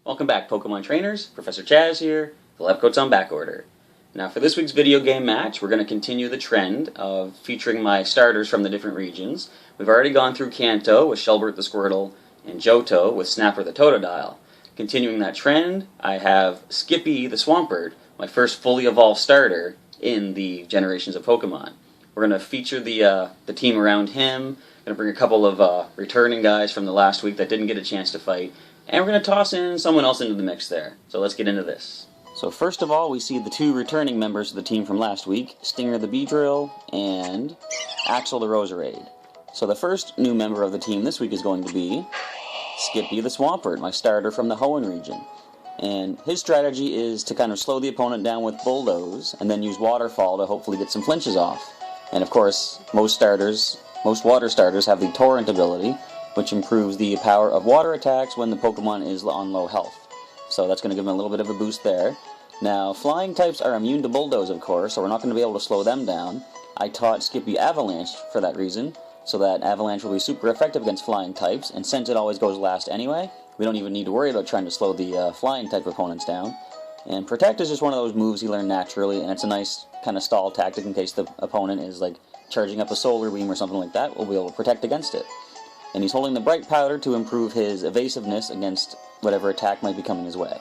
Welcome back, Pokemon trainers. Professor Chaz here. The lab coat's on back order. Now for this week's video game match, we're going to continue the trend of featuring my starters from the different regions. We've already gone through Kanto with Shelbert the Squirtle and Johto with Snapper the Totodile. Continuing that trend, I have Skippy the Swampert, my first fully evolved starter in the generations of Pokemon. We're going to feature the team around him. Going to bring a couple of returning guys from the last week that didn't get a chance to fight. And we're going to toss in someone else into the mix there. So let's get into this. So first of all, we see the two returning members of the team from last week, Stinger the Beedrill and Axel the Roserade. So the first new member of the team this week is going to be Skippy the Swampert, my starter from the Hoenn region. And his strategy is to kind of slow the opponent down with Bulldoze and then use Waterfall to hopefully get some flinches off. And of course, most water starters have the Torrent ability, which improves the power of water attacks when the Pokemon is on low health. So that's going to give him a little bit of a boost there. Now, flying types are immune to Bulldoze, of course, so we're not going to be able to slow them down. I taught Skippy Avalanche for that reason, so that Avalanche will be super effective against flying types, and since it always goes last anyway, we don't even need to worry about trying to slow the flying type opponents down. And Protect is just one of those moves he learned naturally, and it's a nice kind of stall tactic in case the opponent is like charging up a Solar Beam or something like that. We'll be able to protect against it. And he's holding the Bright Powder to improve his evasiveness against whatever attack might be coming his way.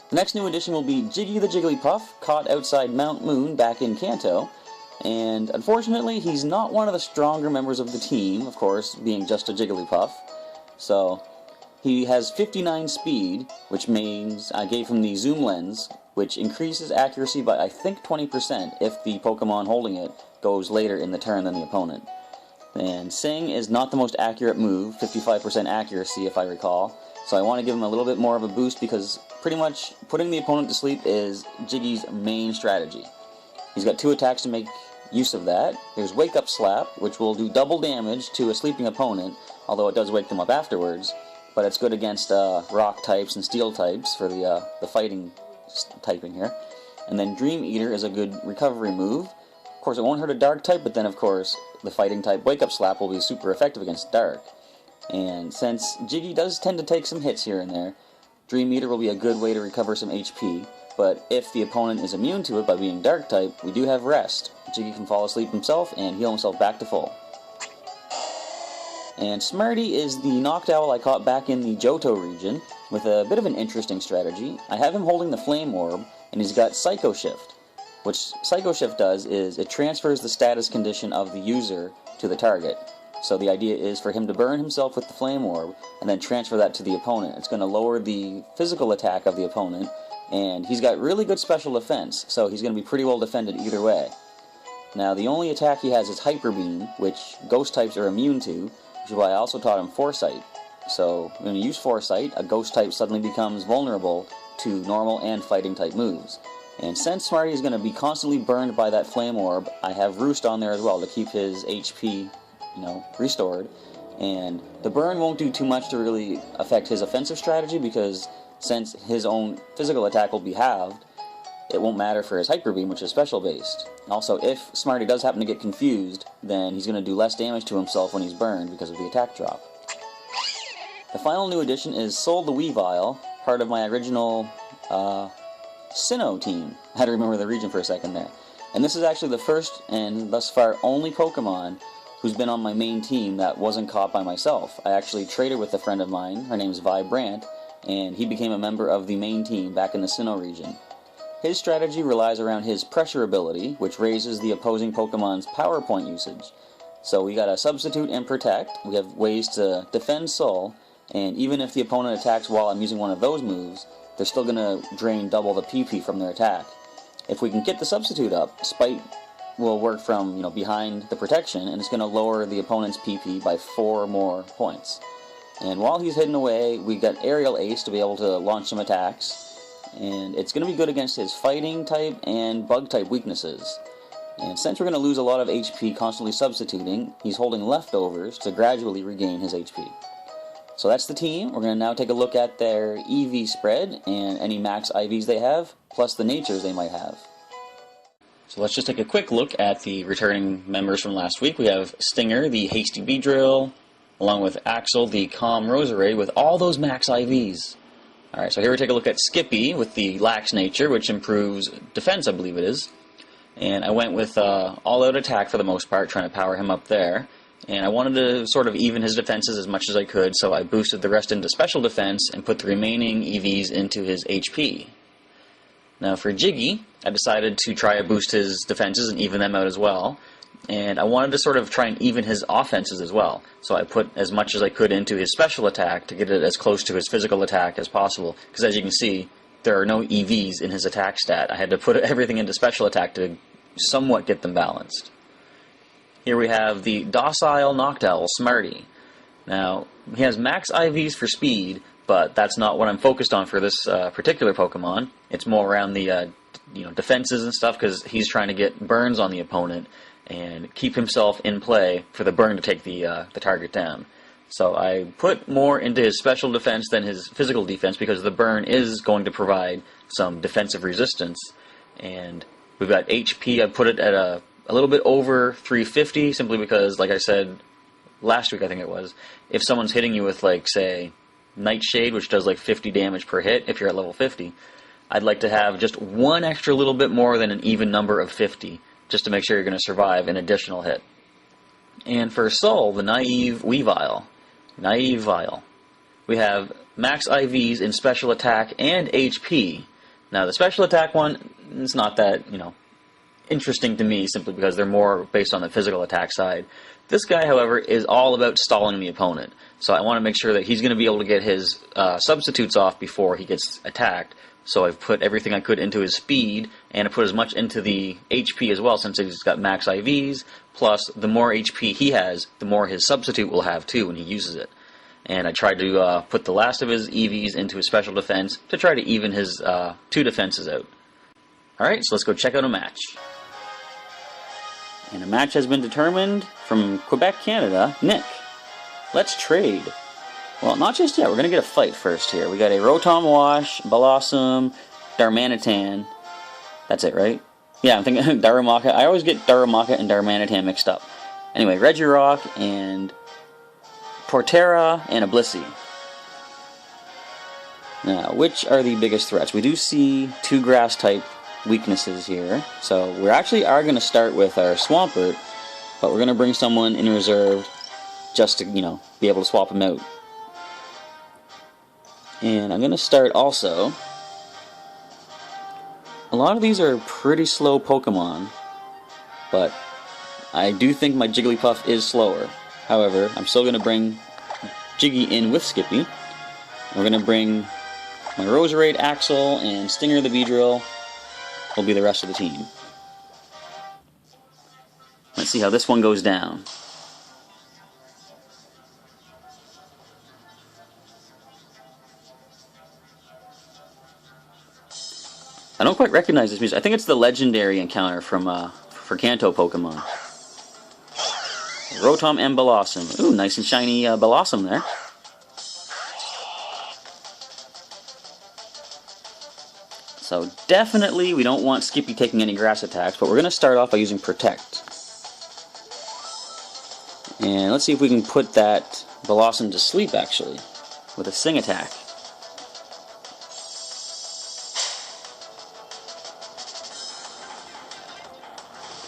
The next new addition will be Jiggy the Jigglypuff, caught outside Mount Moon back in Kanto. And unfortunately, he's not one of the stronger members of the team, of course, being just a Jigglypuff. So he has 59 speed, which means I gave him the Zoom Lens, which increases accuracy by I think 20% if the Pokemon holding it goes later in the turn than the opponent. And Sing is not the most accurate move, 55% accuracy if I recall, so I want to give him a little bit more of a boost because pretty much putting the opponent to sleep is Jiggy's main strategy. He's got two attacks to make use of that. There's Wake Up Slap, which will do double damage to a sleeping opponent, although it does wake them up afterwards, but it's good against rock types and steel types for the fighting typing here. And then Dream Eater is a good recovery move. Of course, it won't hurt a dark type, but then, of course, the fighting type Wake Up Slap will be super effective against dark. And since Jiggy does tend to take some hits here and there, Dream Eater will be a good way to recover some HP. But if the opponent is immune to it by being dark type, we do have Rest. Jiggy can fall asleep himself and heal himself back to full. And Smarty is the Noctowl I caught back in the Johto region with a bit of an interesting strategy. I have him holding the Flame Orb, and he's got Psycho Shift. What Psycho Shift does is it transfers the status condition of the user to the target. So the idea is for him to burn himself with the Flame Orb and then transfer that to the opponent. It's going to lower the physical attack of the opponent, and he's got really good special defense, so he's going to be pretty well defended either way. Now the only attack he has is Hyper Beam, which ghost types are immune to, which is why I also taught him Foresight. So when you use Foresight, a ghost type suddenly becomes vulnerable to normal and fighting type moves. And since Smarty is going to be constantly burned by that Flame Orb, I have Roost on there as well to keep his HP, restored. And the burn won't do too much to really affect his offensive strategy because since his own physical attack will be halved, it won't matter for his Hyper Beam, which is special based. Also, if Smarty does happen to get confused, then he's going to do less damage to himself when he's burned because of the attack drop. The final new addition is Soul the Weavile, part of my original Sinnoh team. I had to remember the region for a second there. And this is actually the first and thus far only Pokemon who's been on my main team that wasn't caught by myself. I actually traded with a friend of mine, her name's Vibrant, and he became a member of the main team back in the Sinnoh region. His strategy relies around his Pressure ability, which raises the opposing Pokemon's power point usage. So we got a Substitute and Protect, we have ways to defend Soul, and even if the opponent attacks while I'm using one of those moves, they're still going to drain double the PP from their attack. If we can get the Substitute up, Spite will work from behind the protection, and it's going to lower the opponent's PP by 4 more points. And while he's hidden away, we got Aerial Ace to be able to launch some attacks, and it's going to be good against his Fighting type and Bug type weaknesses. And since we're going to lose a lot of HP constantly substituting, he's holding Leftovers to gradually regain his HP. So that's the team. We're going to now take a look at their EV spread and any max IVs they have, plus the natures they might have. So let's just take a quick look at the returning members from last week. We have Stinger, the Hasty Beedrill, along with Axel, the Calm Roserade, with all those max IVs. Alright, so here we take a look at Skippy with the Lax Nature, which improves defense, I believe it is. And I went with all-out attack for the most part, trying to power him up there. And I wanted to sort of even his defenses as much as I could, so I boosted the rest into special defense and put the remaining EVs into his HP. Now for Jiggy, I decided to try to boost his defenses and even them out as well. And I wanted to sort of try and even his offenses as well. So I put as much as I could into his special attack to get it as close to his physical attack as possible. Because as you can see, there are no EVs in his attack stat. I had to put everything into special attack to somewhat get them balanced. Here we have the Docile Noctowl Smarty. Now, he has max IVs for speed, but that's not what I'm focused on for this particular Pokemon. It's more around the defenses and stuff, because he's trying to get burns on the opponent and keep himself in play for the burn to take the target down. So I put more into his special defense than his physical defense, because the burn is going to provide some defensive resistance. And we've got HP, I put it at a little bit over 350, simply because, like I said last week I think it was, if someone's hitting you with, like, say, Nightshade, which does like 50 damage per hit if you're at level 50, I'd like to have just one extra little bit more than an even number of 50, just to make sure you're going to survive an additional hit. And for Soul, the Naive Weavile. We have max IVs in special attack and HP. Now the special attack one, it's not that, interesting to me, simply because they're more based on the physical attack side. This guy, however, is all about stalling the opponent. So I want to make sure that he's going to be able to get his substitutes off before he gets attacked. So I've put everything I could into his speed, and I put as much into the HP as well, since he's got max IVs, plus the more HP he has, the more his substitute will have too when he uses it. And I tried to put the last of his EVs into his special defense to try to even his two defenses out. Alright, so let's go check out a match. And a match has been determined from Quebec, Canada. Nick, let's trade. Well, not just yet. We're going to get a fight first here. We got a Rotom Wash, Blossom, Darmanitan. That's it, right? Yeah, I'm thinking Darumaka. I always get Darumaka and Darmanitan mixed up. Anyway, Regirock and Torterra and a Blissey. Now, which are the biggest threats? We do see two grass-type weaknesses here. So we actually are going to start with our Swampert, but we're going to bring someone in reserve just to, be able to swap them out. And I'm going to start also. A lot of these are pretty slow Pokemon, but I do think my Jigglypuff is slower. However, I'm still going to bring Jiggy in with Skippy. We're going to bring my Roserade, Axel, and Stinger the Beedrill will be the rest of the team. Let's see how this one goes down. I don't quite recognize this music. I think it's the legendary encounter from for Kanto Pokemon. Rotom and Blossom. Ooh, nice and shiny Blossom there. So definitely we don't want Skippy taking any grass attacks, but we're going to start off by using Protect. And let's see if we can put that Blossom to sleep, actually, with a Sing attack.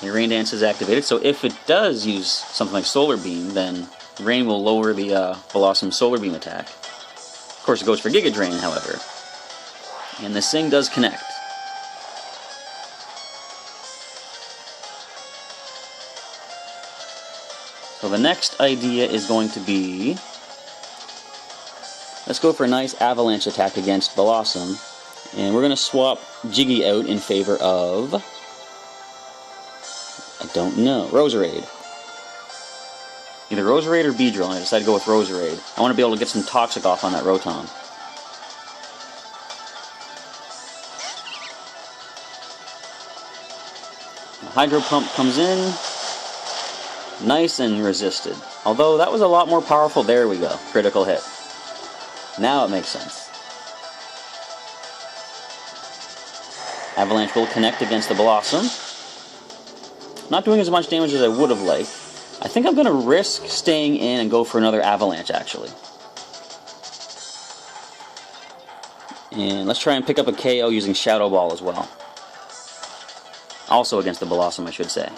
The Rain Dance is activated, so if it does use something like Solar Beam, then Rain will lower the Blossom Solar Beam attack. Of course, it goes for Giga Drain, however. And the Sing does connect. So the next idea is going to be, let's go for a nice Avalanche attack against Blossom. And we're going to swap Jiggy out in favor of, I don't know, Roserade. Either Roserade or Beedrill, and I decided to go with Roserade. I want to be able to get some Toxic off on that Rotom. The Hydro Pump comes in. Nice and resisted. Although that was a lot more powerful. There we go. Critical hit. Now it makes sense. Avalanche will connect against the Blossom. Not doing as much damage as I would have liked. I think I'm going to risk staying in and go for another Avalanche, actually. And let's try and pick up a KO using Shadow Ball as well. Also against the Blossom, I should say.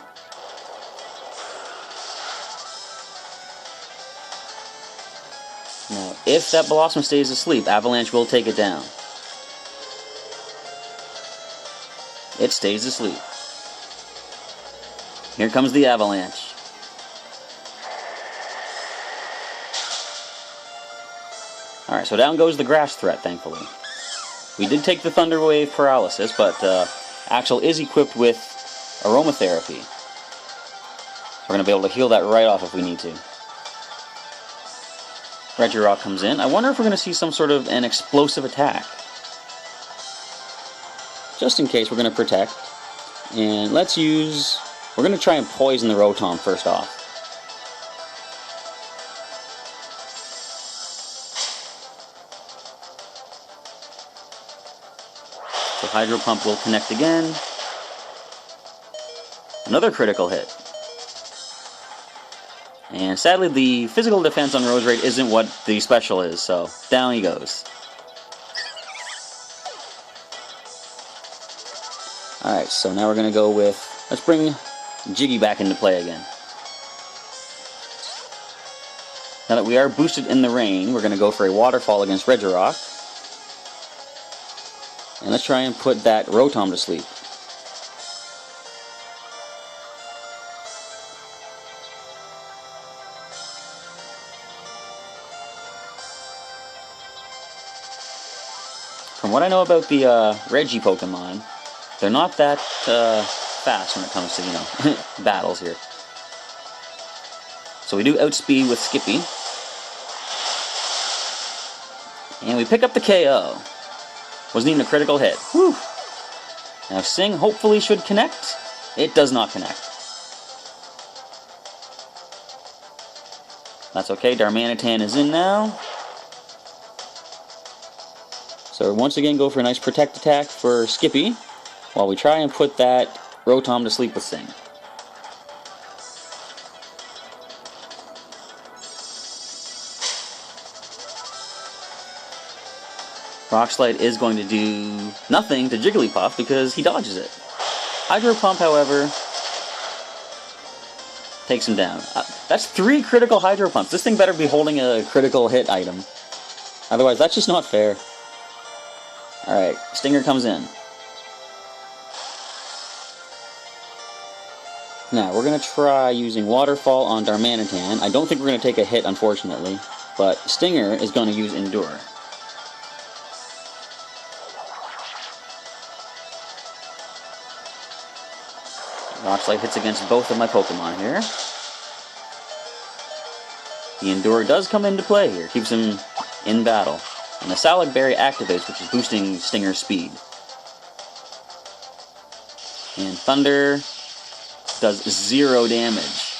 Now, if that Blossom stays asleep, Avalanche will take it down. It stays asleep. Here comes the Avalanche. Alright, so down goes the Grass threat, thankfully. We did take the Thunder Wave Paralysis, but Axel is equipped with Aromatherapy. We're going to be able to heal that right off if we need to. Regirock comes in. I wonder if we're going to see some sort of an explosive attack. Just in case, we're going to protect. And let's use... We're going to try and poison the Rotom first off. So Hydro Pump will connect again. Another critical hit. And sadly, the physical defense on Roserade isn't what the special is, so down he goes. Alright, so now we're going to go with... Let's bring Jiggy back into play again. Now that we are boosted in the rain, we're going to go for a Waterfall against Regirock. And let's try and put that Rotom to sleep. From what I know about the Regi Pokemon, they're not that fast when it comes to, you know, battles here. So we do outspeed with Skippy. And we pick up the KO. Wasn't even a critical hit. Whew. Now Sing hopefully should connect. It does not connect. That's okay, Darmanitan is in now. So once again go for a nice Protect attack for Skippy, while we try and put that Rotom to sleep with Sing. Rock Slide is going to do nothing to Jigglypuff because he dodges it. Hydro Pump, however, takes him down. That's 3 critical Hydro Pumps. This thing better be holding a critical hit item. Otherwise, that's just not fair. Alright, Stinger comes in. Now, we're going to try using Waterfall on Darmanitan. I don't think we're going to take a hit, unfortunately, but Stinger is going to use Endure. Rock Slide hits against both of my Pokemon here. The Endure does come into play here, keeps him in battle. And the Salad Berry activates, which is boosting Stinger's speed. And Thunder does 0 damage.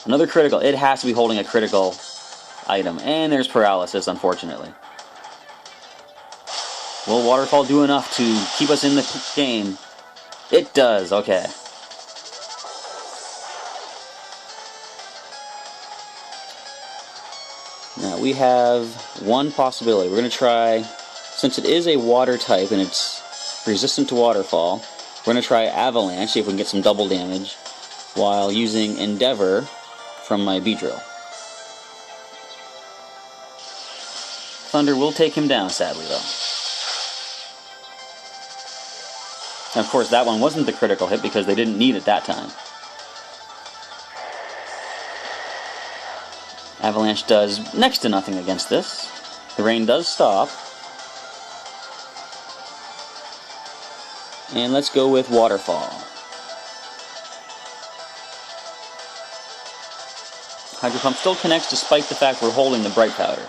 Another critical. It has to be holding a critical item. And there's Paralysis, unfortunately. Will Waterfall do enough to keep us in the game? It does, okay. Now we have one possibility. We're going to try, since it is a water type and it's resistant to Waterfall, we're going to try Avalanche, see if we can get some double damage, while using Endeavor from my Beedrill. Thunder will take him down, sadly, though. And of course, that one wasn't the critical hit because they didn't need it that time. Avalanche does next to nothing against this. The rain does stop. And let's go with Waterfall. Hydro Pump still connects despite the fact we're holding the Bright Powder.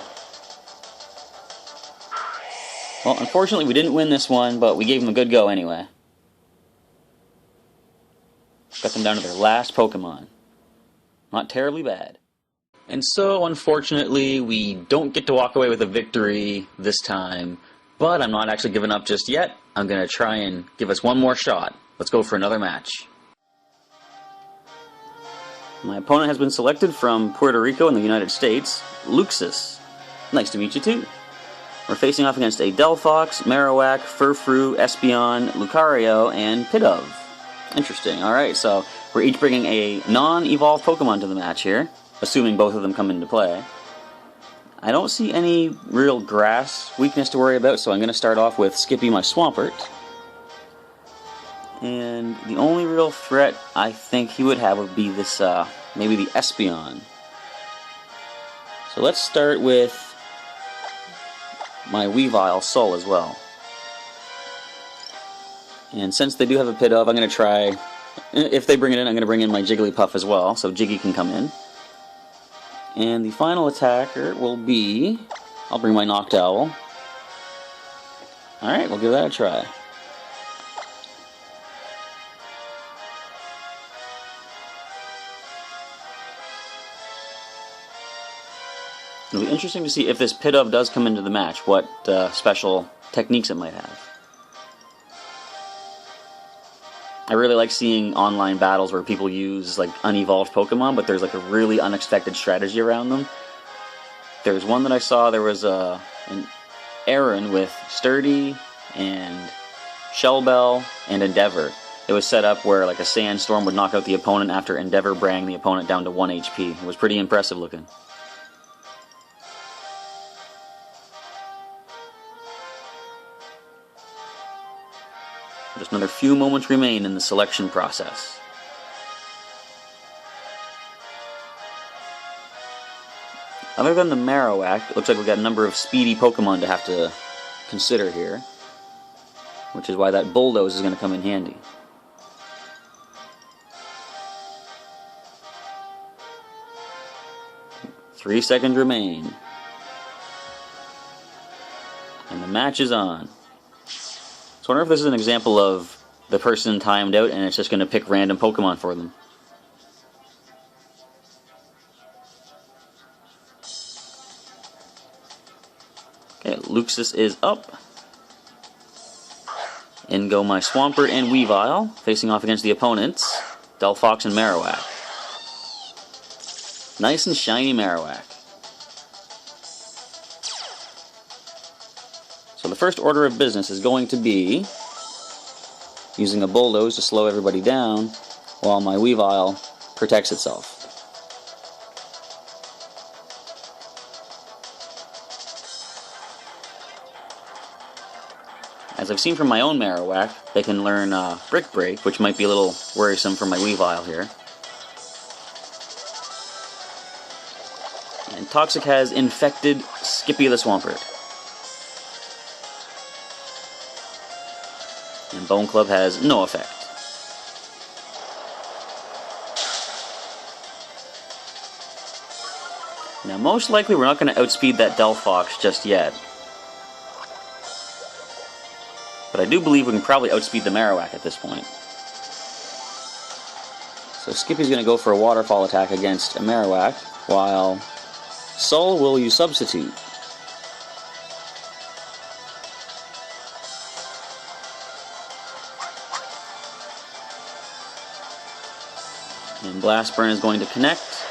Well, unfortunately we didn't win this one, but we gave them a good go anyway. Got them down to their last Pokemon. Not terribly bad. And so, unfortunately, we don't get to walk away with a victory this time, but I'm not actually giving up just yet. I'm going to try and give us one more shot. Let's go for another match. My opponent has been selected from Puerto Rico in the United States, Luxus. Nice to meet you too. We're facing off against a Delphox, Marowak, Furfrou, Espeon, Lucario, and Pidove. Interesting. Alright, so we're each bringing a non-evolved Pokemon to the match here, assuming both of them come into play. I don't see any real grass weakness to worry about, so I'm going to start off with Skippy my Swampert. And the only real threat I think he would have would be this, maybe the Espeon. So let's start with my Weavile Soul as well. And since they do have a Pidove, I'm going to try, if they bring it in, I'm going to bring in my Jigglypuff as well, so Jiggy can come in. And the final attacker will be, I'll bring my Noctowl. Alright, we'll give that a try. It'll be interesting to see if this Pidove does come into the match, what special techniques it might have. I really like seeing online battles where people use like unevolved Pokemon, but there's like a really unexpected strategy around them. There's one that I saw, there was an Aaron with Sturdy and Shellbell and Endeavor. It was set up where like a sandstorm would knock out the opponent after Endeavor bring the opponent down to 1 HP. It was pretty impressive looking. Just another few moments remain in the selection process. Other than the Marowak, it looks like we've got a number of speedy Pokemon to have to consider here, which is why that Bulldoze is going to come in handy. Three seconds remain. And the match is on. So I wonder if this is an example of the person timed out and it's just going to pick random Pokemon for them. Okay, Luxus is up. In go my Swampert and Weavile, facing off against the opponents, Delphox and Marowak. Nice and shiny Marowak. So the first order of business is going to be using a Bulldoze to slow everybody down while my Weavile protects itself. As I've seen from my own Marowak, they can learn Brick Break, which might be a little worrisome for my Weavile here. And Toxic has infected Skippy the Swampert. And Bone Club has no effect. Now most likely we're not going to outspeed that Delphox just yet. But I do believe we can probably outspeed the Marowak at this point. So Skippy's going to go for a Waterfall attack against a Marowak, while Soul will use Substitute. And Blast Burn is going to connect,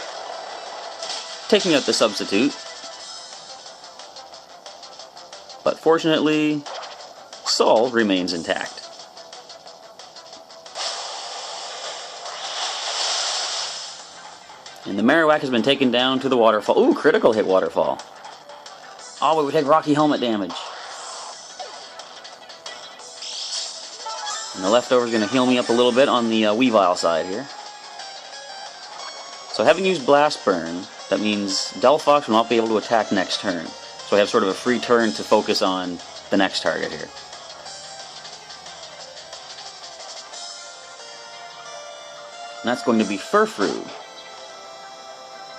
taking out the Substitute. But fortunately, Soul remains intact. And the Marowak has been taken down to the Waterfall. Ooh, critical hit Waterfall. Oh, we would take Rocky Helmet damage. And the leftover is going to heal me up a little bit on the Weavile side here. So having used Blast Burn, that means Delphox will not be able to attack next turn. So I have sort of a free turn to focus on the next target here. And that's going to be Furfrou.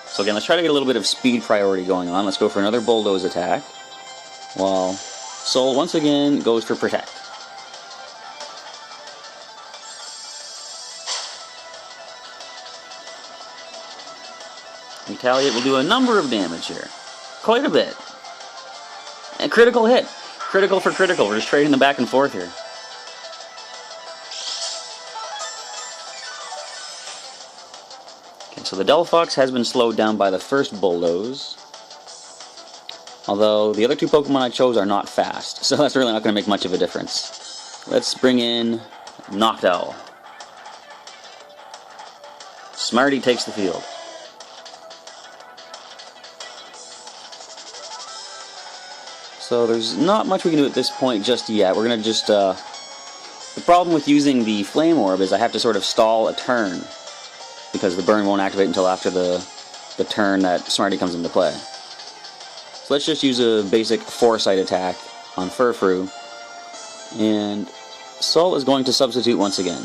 So again, let's try to get a little bit of speed priority going on. Let's go for another Bulldoze attack, while Soul once again goes for Protect. Retaliate will do a number of damage here. Quite a bit. And critical hit. Critical for critical. We're just trading them back and forth here. So the Delphox has been slowed down by the first Bulldoze. Although the other two Pokemon I chose are not fast, so that's really not going to make much of a difference. Let's bring in Noctowl. Smarty takes the field. So there's not much we can do at this point just yet. We're going to just... the problem with using the Flame Orb is I have to sort of stall a turn, because the burn won't activate until after the turn that Smarty comes into play. So let's just use a basic Foresight attack on Furfrou, and Sol is going to substitute once again.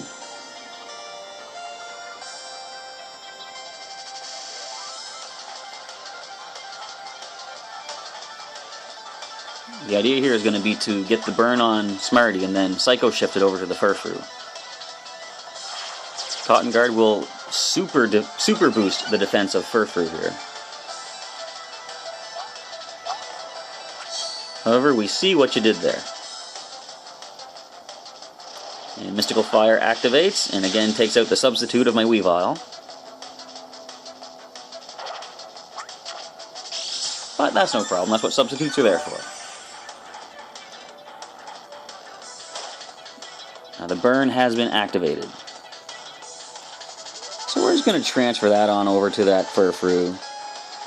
The idea here is going to be to get the burn on Smarty and then Psycho Shift it over to the Furfrou. Cotton Guard will super boost the defense of Furfrou here. However, we see what you did there. And Mystical Fire activates, and again takes out the substitute of my Weavile. But that's no problem, that's what substitutes are there for. Now the burn has been activated. So we're just going to transfer that on over to that Furfrou.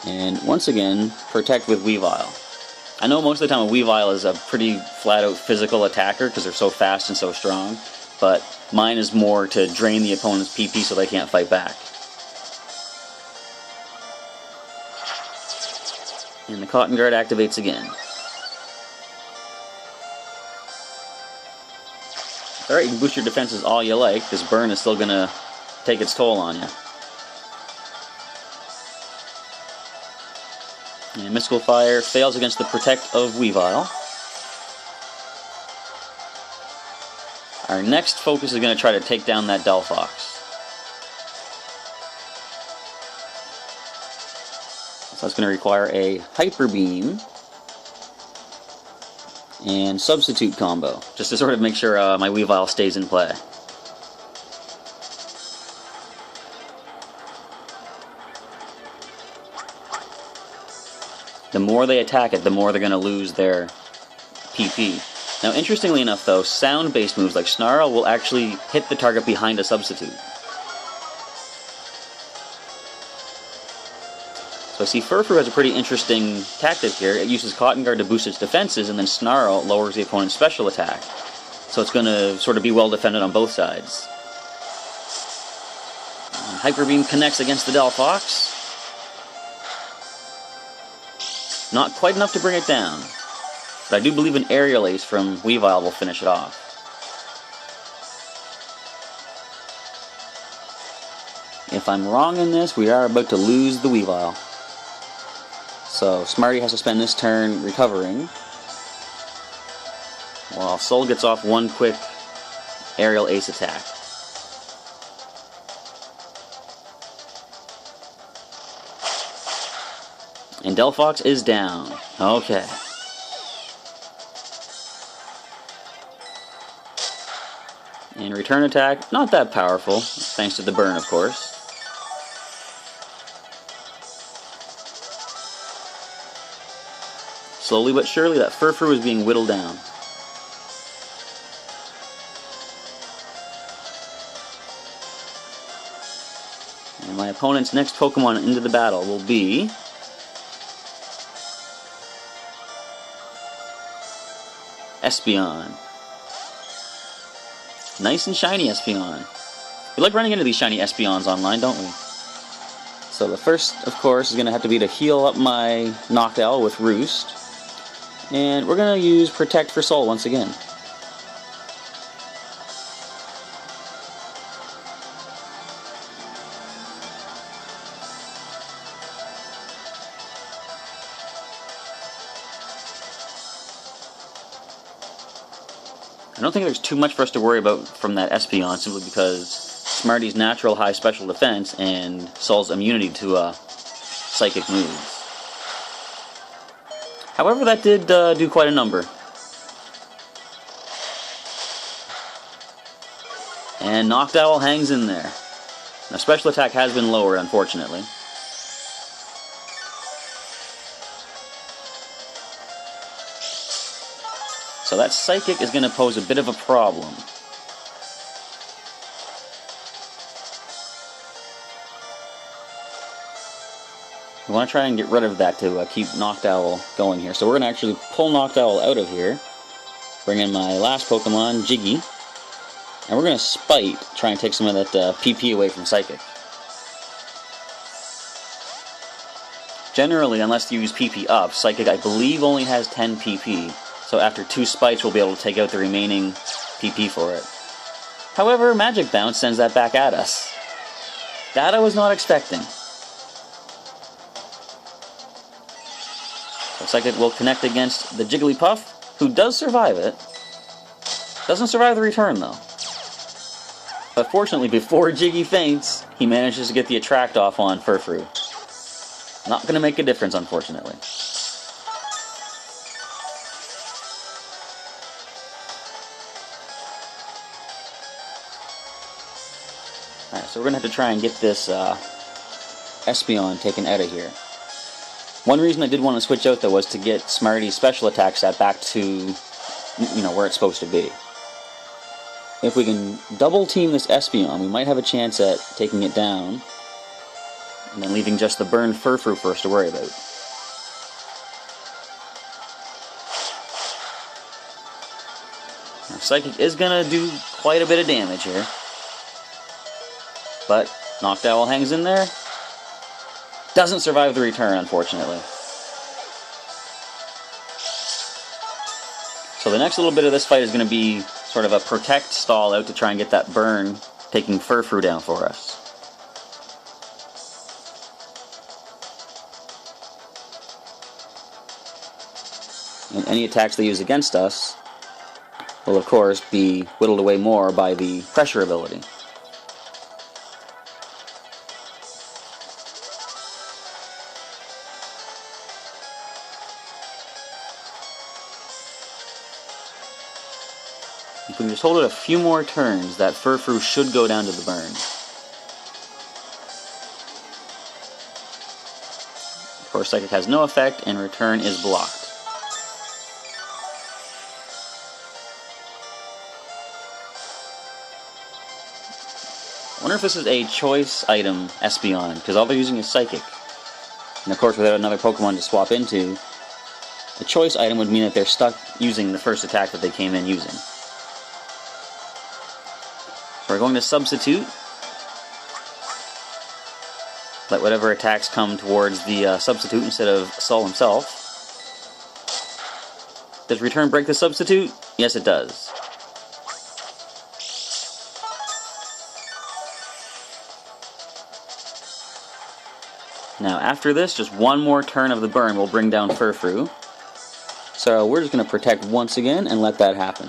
And once again, protect with Weavile. I know most of the time a Weavile is a pretty flat-out physical attacker because they're so fast and so strong, but mine is more to drain the opponent's PP so they can't fight back. And the Cotton Guard activates again. Alright, you can boost your defenses all you like. This burn is still going to take its toll on you. And Mystical Fire fails against the Protect of Weavile. Our next focus is going to try to take down that Delphox. So that's going to require a Hyper Beam and Substitute combo, just to sort of make sure my Weavile stays in play. The more they attack it, the more they're going to lose their PP. Now, interestingly enough, though, sound-based moves like Snarl will actually hit the target behind a substitute. So I see Furfrou has a pretty interesting tactic here. It uses Cotton Guard to boost its defenses, and then Snarl lowers the opponent's special attack. So it's going to sort of be well defended on both sides. Hyper Beam connects against the Delphox. Not quite enough to bring it down, but I do believe an Aerial Ace from Weavile will finish it off. If I'm wrong in this, we are about to lose the Weavile. So Smarty has to spend this turn recovering, while Sol gets off one quick Aerial Ace attack. And Delphox is down. Okay. And return attack, not that powerful, thanks to the burn, of course. Slowly but surely, that Furfrou is being whittled down. And my opponent's next Pokemon into the battle will be Espeon. Nice and shiny Espeon. We like running into these shiny Espeons online, don't we? So the first, of course, is going to have to be to heal up my Noctowl with Roost. And we're going to use Protect for Sol once again. I don't think there's too much for us to worry about from that Espeon, simply because Smarty's natural high special defense and Sol's immunity to psychic moves. However, that did do quite a number. And Noctowl hangs in there. Now, special attack has been lowered, unfortunately. So that Psychic is going to pose a bit of a problem. We want to try and get rid of that to keep Noctowl going here. So we're going to actually pull Noctowl out of here. Bring in my last Pokemon, Jiggy. And we're going to Spite, try and take some of that PP away from Psychic. Generally, unless you use PP up, Psychic, I believe, only has 10 PP. So after 2 Spites, we'll be able to take out the remaining PP for it. However, Magic Bounce sends that back at us. That I was not expecting. So Psychic will connect against the Jigglypuff, who does survive it. Doesn't survive the return, though. But fortunately, before Jiggy faints, he manages to get the Attract off on Furfrou. Not going to make a difference, unfortunately. Alright, so we're going to have to try and get this Espeon taken out of here. One reason I did want to switch out, though, was to get Smarty's special attack stat back to, you know, where it's supposed to be. If we can double team this Espeon, we might have a chance at taking it down, and then leaving just the burned Furfrou for us to worry about. Now, Psychic is going to do quite a bit of damage here. But Noctowl hangs in there. Doesn't survive the return, unfortunately. So the next little bit of this fight is going to be sort of a protect stall out to try and get that burn, taking Furfrou down for us. And any attacks they use against us will, of course, be whittled away more by the pressure ability. If we can just hold it a few more turns, that Furfrou should go down to the burn. Of course, Psychic has no effect, and return is blocked. I wonder if this is a choice item Espeon, because all they're using is Psychic. And of course, without another Pokemon to swap into, a choice item would mean that they're stuck using the first attack that they came in using. So we're going to substitute. Let whatever attacks come towards the substitute instead of Sol himself. Does return break the substitute? Yes, it does. Now, after this, just one more turn of the burn will bring down Furfrou. So we're just going to protect once again and let that happen.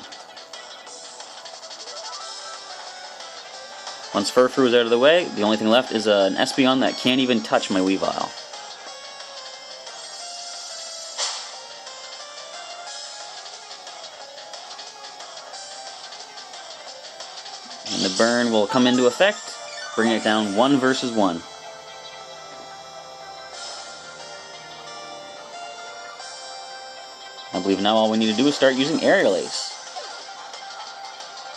Once Furfrou is out of the way, the only thing left is an Espeon that can't even touch my Weavile. And the burn will come into effect, bringing it down 1 versus 1. I believe now all we need to do is start using Aerial Ace.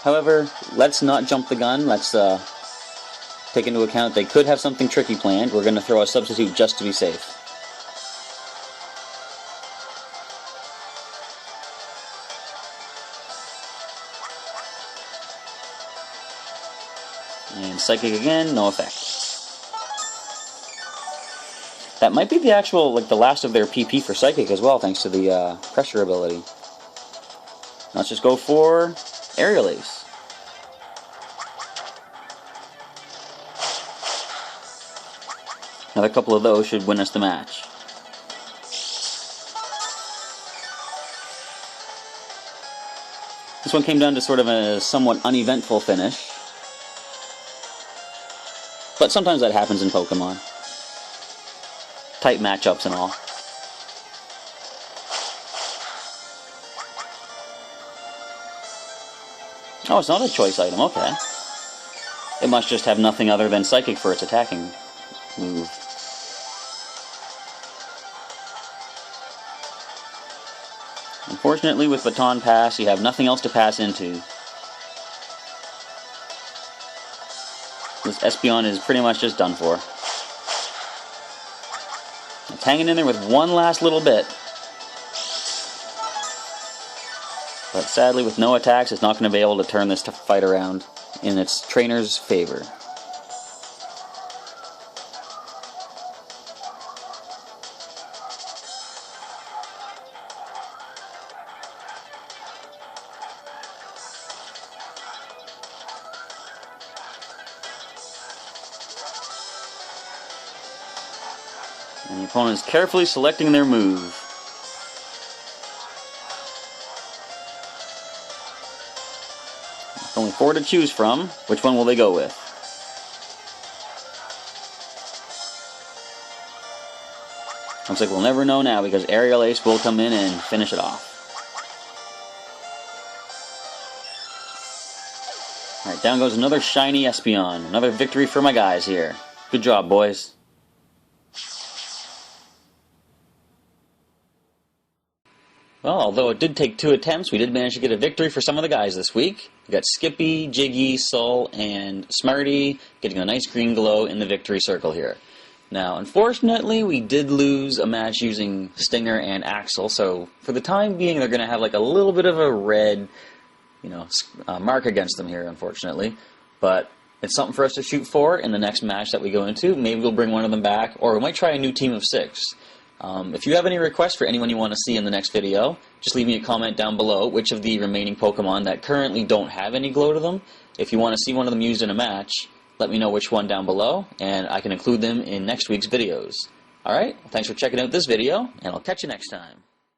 However, let's not jump the gun. Let's take into account they could have something tricky planned. We're going to throw a substitute just to be safe. And Psychic again, no effect. That might be the actual, like, the last of their PP for Psychic as well, thanks to the pressure ability. Let's just go for Aerial Ace. Another couple of those should win us the match. This one came down to sort of a somewhat uneventful finish. But sometimes that happens in Pokemon. Tight matchups and all. Oh, it's not a choice item, okay. It must just have nothing other than Psychic for its attacking move. Unfortunately, with Baton Pass, you have nothing else to pass into. This Espeon is pretty much just done for. It's hanging in there with one last little bit. But sadly, with no attacks, it's not going to be able to turn this fight around in its trainer's favor. And the opponent is carefully selecting their move. With only 4 to choose from, which one will they go with? Looks like we'll never know now because Aerial Ace will come in and finish it off. Alright, down goes another shiny Espeon. Another victory for my guys here. Good job, boys. Well, although it did take 2 attempts, we did manage to get a victory for some of the guys this week. We got Skippy, Jiggy, Sul, and Smarty getting a nice green glow in the victory circle here. Now, unfortunately, we did lose a match using Stinger and Axel, so for the time being, they're going to have like a little bit of a red, mark against them here, unfortunately. But it's something for us to shoot for in the next match that we go into. Maybe we'll bring one of them back, or we might try a new team of 6. If you have any requests for anyone you want to see in the next video, just leave me a comment down below which of the remaining Pokemon that currently don't have any glow to them. If you want to see one of them used in a match, let me know which one down below, and I can include them in next week's videos. Alright, thanks for checking out this video, and I'll catch you next time.